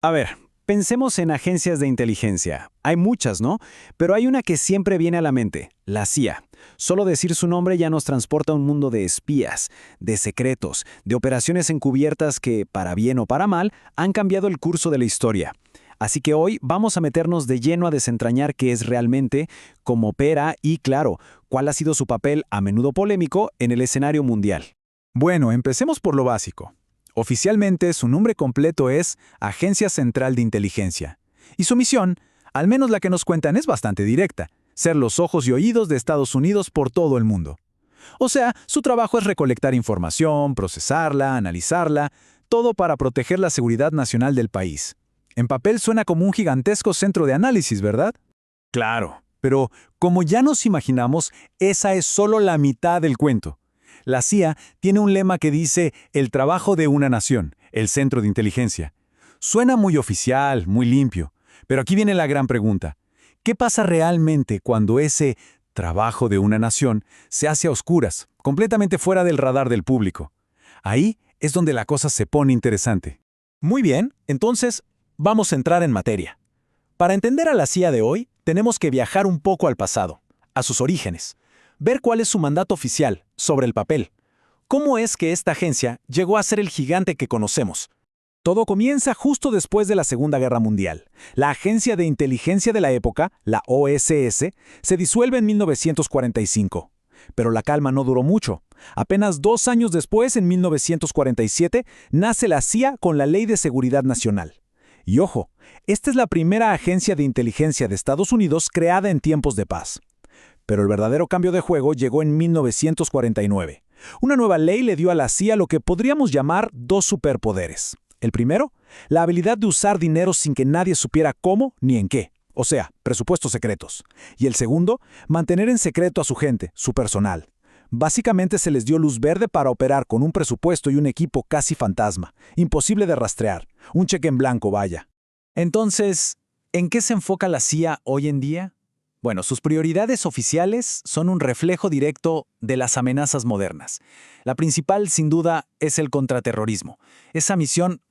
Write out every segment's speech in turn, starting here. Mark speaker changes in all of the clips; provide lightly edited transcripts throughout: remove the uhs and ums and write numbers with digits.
Speaker 1: A ver, pensemos en agencias de inteligencia. Hay muchas, ¿no? Pero hay una que siempre viene a la mente, la CIA. Solo decir su nombre ya nos transporta a un mundo de espías, de secretos, de operaciones encubiertas que, para bien o para mal, han cambiado el curso de la historia. Así que hoy vamos a meternos de lleno a desentrañar qué es realmente, cómo opera y, claro, cuál ha sido su papel, a menudo polémico, en el escenario mundial.
Speaker 2: Bueno, empecemos por lo básico. Oficialmente, su nombre completo es Agencia Central de Inteligencia. Y su misión, al menos la que nos cuentan, es bastante directa: ser los ojos y oídos de Estados Unidos por todo el mundo. O sea, su trabajo es recolectar información, procesarla, analizarla, todo para proteger la seguridad nacional del país. En papel suena como un gigantesco centro de análisis, ¿verdad? Claro, pero como ya nos imaginamos, esa es solo la mitad del cuento. La CIA tiene un lema que dice el trabajo de una nación, el centro de inteligencia. Suena muy oficial, muy limpio, pero aquí viene la gran pregunta. ¿Qué pasa realmente cuando ese trabajo de una nación se hace a oscuras, completamente fuera del radar del público? Ahí es donde la cosa se pone interesante. Muy bien, entonces vamos a entrar en materia. Para entender a la CIA de hoy, tenemos que viajar un poco al pasado, a sus orígenes, ver cuál es su mandato oficial, sobre el papel. ¿Cómo es que esta agencia llegó a ser el gigante que conocemos? Todo comienza justo después de la Segunda Guerra Mundial. La Agencia de Inteligencia de la época, la OSS, se disuelve en 1945. Pero la calma no duró mucho. Apenas 2 años después, en 1947, nace la CIA con la Ley de Seguridad Nacional. Y ojo, esta es la primera agencia de inteligencia de Estados Unidos creada en tiempos de paz. Pero el verdadero cambio de juego llegó en 1949. Una nueva ley le dio a la CIA lo que podríamos llamar 2 superpoderes. El primero, la habilidad de usar dinero sin que nadie supiera cómo ni en qué, o sea, presupuestos secretos. Y el segundo, mantener en secreto a su gente, su personal. Básicamente se les dio luz verde para operar con un presupuesto y un equipo casi fantasma, imposible de rastrear, un cheque en blanco, vaya. Entonces, ¿en qué se enfoca la CIA hoy en día? Bueno, sus prioridades oficiales son un reflejo directo de las amenazas modernas. La principal, sin duda, es el contraterrorismo. Esa misión,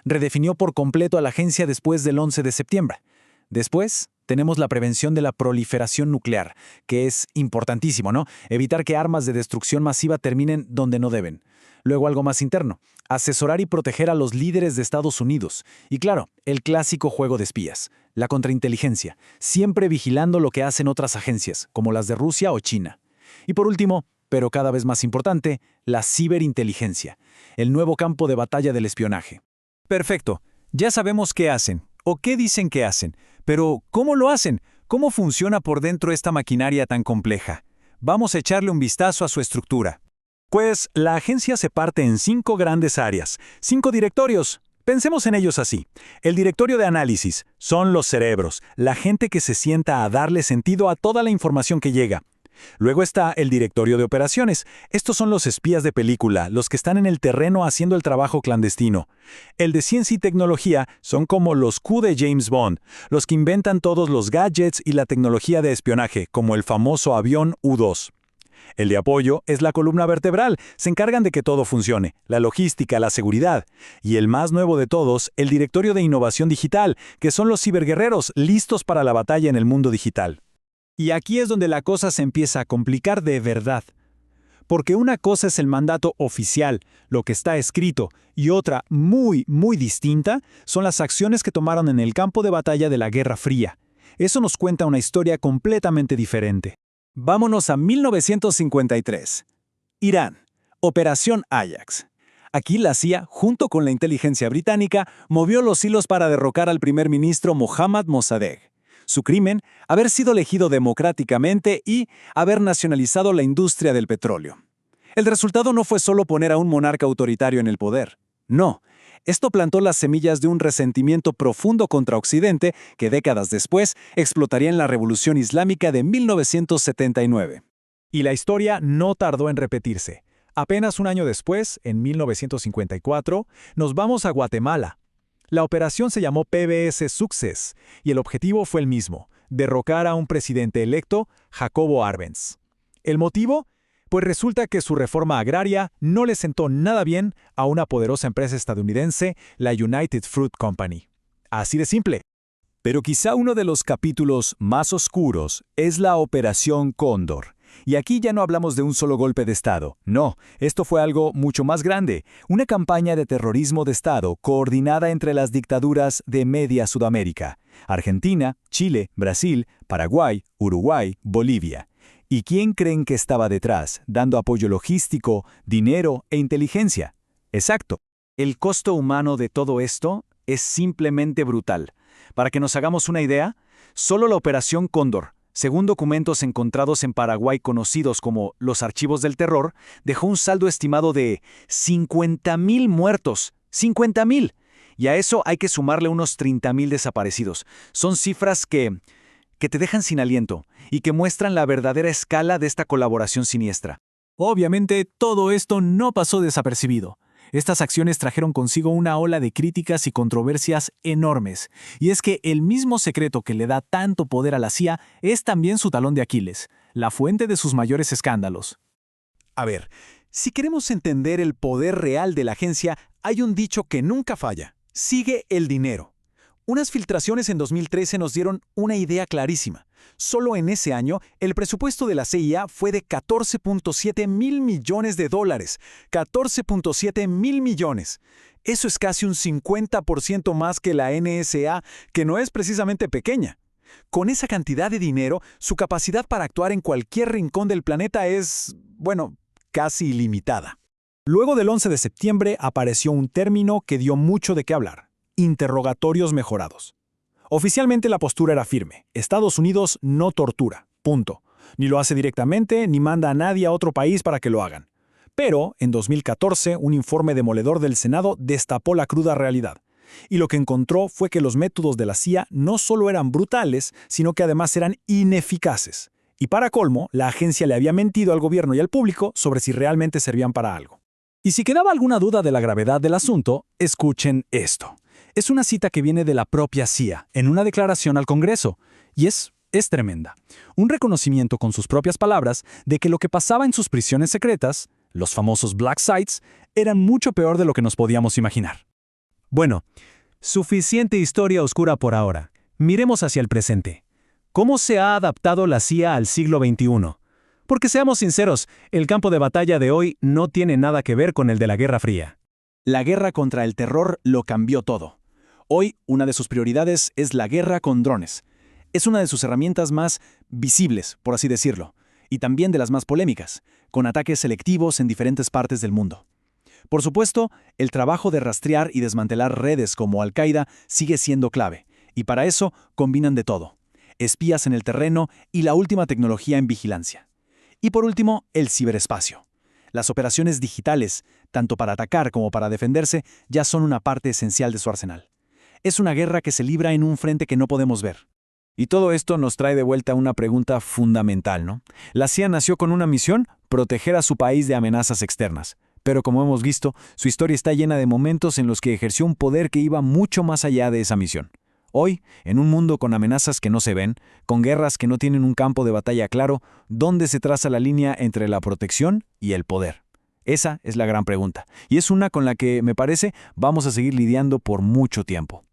Speaker 2: redefinió por completo a la agencia después del 11 de septiembre. Después, tenemos la prevención de la proliferación nuclear, que es importantísimo, ¿no? Evitar que armas de destrucción masiva terminen donde no deben. Luego algo más interno, asesorar y proteger a los líderes de Estados Unidos. Y claro, el clásico juego de espías, la contrainteligencia, siempre vigilando lo que hacen otras agencias, como las de Rusia o China. Y por último, pero cada vez más importante, la ciberinteligencia, el nuevo campo de batalla del espionaje. Perfecto, ya sabemos qué hacen, o qué dicen que hacen, pero ¿cómo lo hacen? ¿Cómo funciona por dentro esta maquinaria tan compleja? Vamos a echarle un vistazo a su estructura. Pues la agencia se parte en 5 grandes áreas, 5 directorios. Pensemos en ellos así. El directorio de análisis son los cerebros, la gente que se sienta a darle sentido a toda la información que llega. Luego está el directorio de operaciones. Estos son los espías de película, los que están en el terreno haciendo el trabajo clandestino. El de ciencia y tecnología son como los Q de James Bond, los que inventan todos los gadgets y la tecnología de espionaje, como el famoso avión U-2. El de apoyo es la columna vertebral, se encargan de que todo funcione, la logística, la seguridad. Y el más nuevo de todos, el directorio de innovación digital, que son los ciberguerreros listos para la batalla en el mundo digital. Y aquí es donde la cosa se empieza a complicar de verdad. Porque una cosa es el mandato oficial, lo que está escrito, y otra, muy distinta, son las acciones que tomaron en el campo de batalla de la Guerra Fría. Eso nos cuenta una historia completamente diferente. Vámonos a 1953. Irán. Operación Ajax. Aquí la CIA, junto con la inteligencia británica, movió los hilos para derrocar al primer ministro Mohammad Mossadegh. Su crimen, haber sido elegido democráticamente y haber nacionalizado la industria del petróleo. El resultado no fue solo poner a un monarca autoritario en el poder. No, esto plantó las semillas de un resentimiento profundo contra Occidente que décadas después explotaría en la Revolución Islámica de 1979. Y la historia no tardó en repetirse. Apenas un año después, en 1954, nos vamos a Guatemala. La operación se llamó PBS Success y el objetivo fue el mismo: derrocar a un presidente electo, Jacobo Arbenz. ¿El motivo? Pues resulta que su reforma agraria no le sentó nada bien a una poderosa empresa estadounidense, la United Fruit Company. Así de simple.
Speaker 3: Pero quizá uno de los capítulos más oscuros es la Operación Cóndor. Y aquí ya no hablamos de un solo golpe de Estado. No, esto fue algo mucho más grande. Una campaña de terrorismo de Estado coordinada entre las dictaduras de media Sudamérica: Argentina, Chile, Brasil, Paraguay, Uruguay, Bolivia. ¿Y quién creen que estaba detrás, dando apoyo logístico, dinero e inteligencia? Exacto.
Speaker 1: El costo humano de todo esto es simplemente brutal. Para que nos hagamos una idea, solo la Operación Cóndor, según documentos encontrados en Paraguay conocidos como los Archivos del Terror, dejó un saldo estimado de 50.000 muertos. ¡50.000! Y a eso hay que sumarle unos 30.000 desaparecidos. Son cifras que te dejan sin aliento y que muestran la verdadera escala de esta colaboración siniestra.
Speaker 2: Obviamente, todo esto no pasó desapercibido. Estas acciones trajeron consigo una ola de críticas y controversias enormes. Y es que el mismo secreto que le da tanto poder a la CIA es también su talón de Aquiles, la fuente de sus mayores escándalos.
Speaker 3: A ver, si queremos entender el poder real de la agencia, hay un dicho que nunca falla: sigue el dinero. Unas filtraciones en 2013 nos dieron una idea clarísima. Solo en ese año, el presupuesto de la CIA fue de 14.7 mil millones de dólares. 14.7 mil millones. Eso es casi un 50% más que la NSA, que no es precisamente pequeña. Con esa cantidad de dinero, su capacidad para actuar en cualquier rincón del planeta es, bueno, casi ilimitada.
Speaker 2: Luego del 11 de septiembre apareció un término que dio mucho de qué hablar: interrogatorios mejorados. Oficialmente la postura era firme: Estados Unidos no tortura, punto. Ni lo hace directamente, ni manda a nadie a otro país para que lo hagan. Pero, en 2014, un informe demoledor del Senado destapó la cruda realidad. Y lo que encontró fue que los métodos de la CIA no solo eran brutales, sino que además eran ineficaces. Y para colmo, la agencia le había mentido al gobierno y al público sobre si realmente servían para algo. Y si quedaba alguna duda de la gravedad del asunto, escuchen esto. Es una cita que viene de la propia CIA, en una declaración al Congreso, y es tremenda. Un reconocimiento con sus propias palabras de que lo que pasaba en sus prisiones secretas, los famosos Black Sites, eran mucho peor de lo que nos podíamos imaginar.
Speaker 4: Bueno, suficiente historia oscura por ahora. Miremos hacia el presente. ¿Cómo se ha adaptado la CIA al siglo XXI? Porque seamos sinceros, el campo de batalla de hoy no tiene nada que ver con el de la Guerra Fría.
Speaker 1: La guerra contra el terror lo cambió todo. Hoy, una de sus prioridades es la guerra con drones. Es una de sus herramientas más visibles, por así decirlo, y también de las más polémicas, con ataques selectivos en diferentes partes del mundo. Por supuesto, el trabajo de rastrear y desmantelar redes como Al-Qaeda sigue siendo clave, y para eso combinan de todo: espías en el terreno y la última tecnología en vigilancia. Y por último, el ciberespacio. Las operaciones digitales, tanto para atacar como para defenderse, ya son una parte esencial de su arsenal. Es una guerra que se libra en un frente que no podemos ver. Y todo esto nos trae de vuelta una pregunta fundamental, ¿no? La CIA nació con una misión: proteger a su país de amenazas externas. Pero como hemos visto, su historia está llena de momentos en los que ejerció un poder que iba mucho más allá de esa misión. Hoy, en un mundo con amenazas que no se ven, con guerras que no tienen un campo de batalla claro, ¿dónde se traza la línea entre la protección y el poder? Esa es la gran pregunta, y es una con la que, me parece, vamos a seguir lidiando por mucho tiempo.